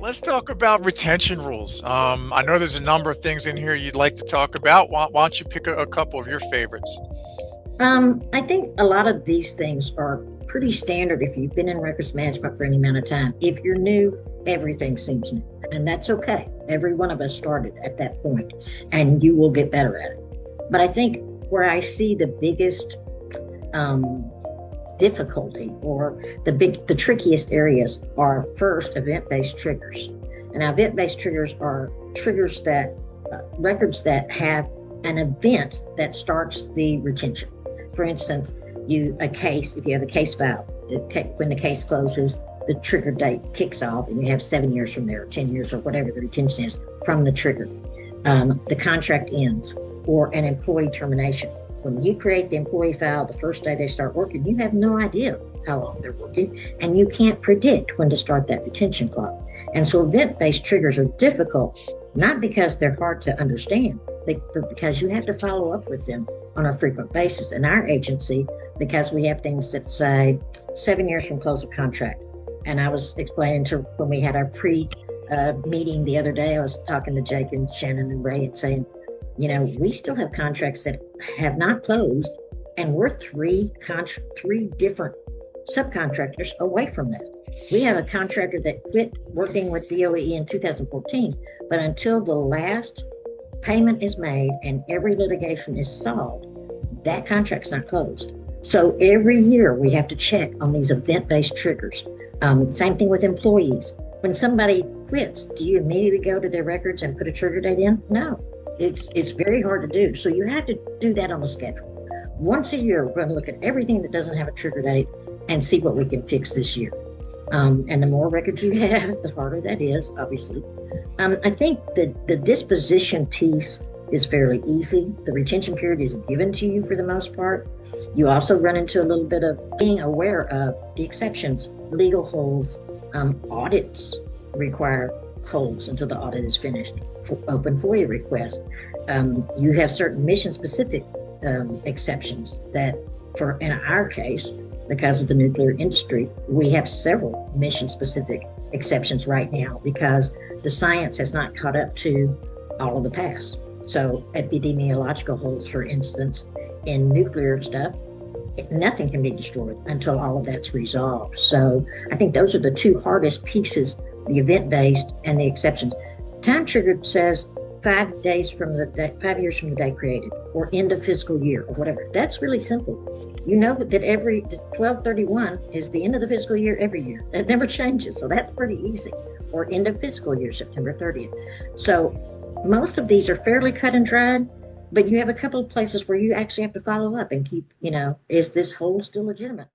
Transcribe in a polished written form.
Let's talk about retention rules. I know there's a number of things in here you'd like to talk about. Why don't you pick a couple of your favorites? I think a lot of these things are pretty standard if you've been in records management for any amount of time. If you're new, everything seems new, and that's okay. Every one of us started at that point, and you will get better at it. But I think where I see the biggest um, difficulty or the trickiest areas are first event-based triggers. And now event-based triggers are triggers that records that have an event that starts the retention. For instance, if you have a case file, when the case closes, the trigger date kicks off, and you have 7 years from there, 10 years, or whatever the retention is from the trigger. The contract ends, or an employee termination. When you create the employee file the first day they start working, you have no idea how long they're working, and you can't predict when to start that retention clock. And so event-based triggers are difficult, not because they're hard to understand, but because you have to follow up with them on a frequent basis. In our agency, because we have things that say 7 years from close of contract. And I was explaining to when we had our meeting the other day, I was talking to Jake and Shannon and Ray and saying, we still have contracts that have not closed, and we're three different subcontractors away from that. We have a contractor that quit working with DOE in 2014, but until the last payment is made and every litigation is solved, that contract's not closed. So every year we have to check on these event-based triggers. Same thing with employees. When somebody quits, do you immediately go to their records and put a trigger date in? No. It's very hard to do. So you have to do that on a schedule. Once a year, we're going to look at everything that doesn't have a trigger date and see what we can fix this year. And the more records you have, the harder that is, obviously. I think the disposition piece is fairly easy. The retention period is given to you for the most part. You also run into a little bit of being aware of the exceptions, legal holds, audits require holds until the audit is finished. For open FOIA requests, you have certain mission-specific exceptions that, in our case, because of the nuclear industry, we have several mission-specific exceptions right now because the science has not caught up to all of the past. So epidemiological holds, for instance, in nuclear stuff, nothing can be destroyed until all of that's resolved. So I think those are the two hardest pieces, the event-based and the exceptions. Time triggered says 5 years from the day created, or end of fiscal year, or whatever. That's really simple. You know that every 12/31 is the end of the fiscal year every year. That never changes, so that's pretty easy. Or end of fiscal year, September 30th. So most of these are fairly cut and dried, but you have a couple of places where you actually have to follow up and keep, is this hold still legitimate?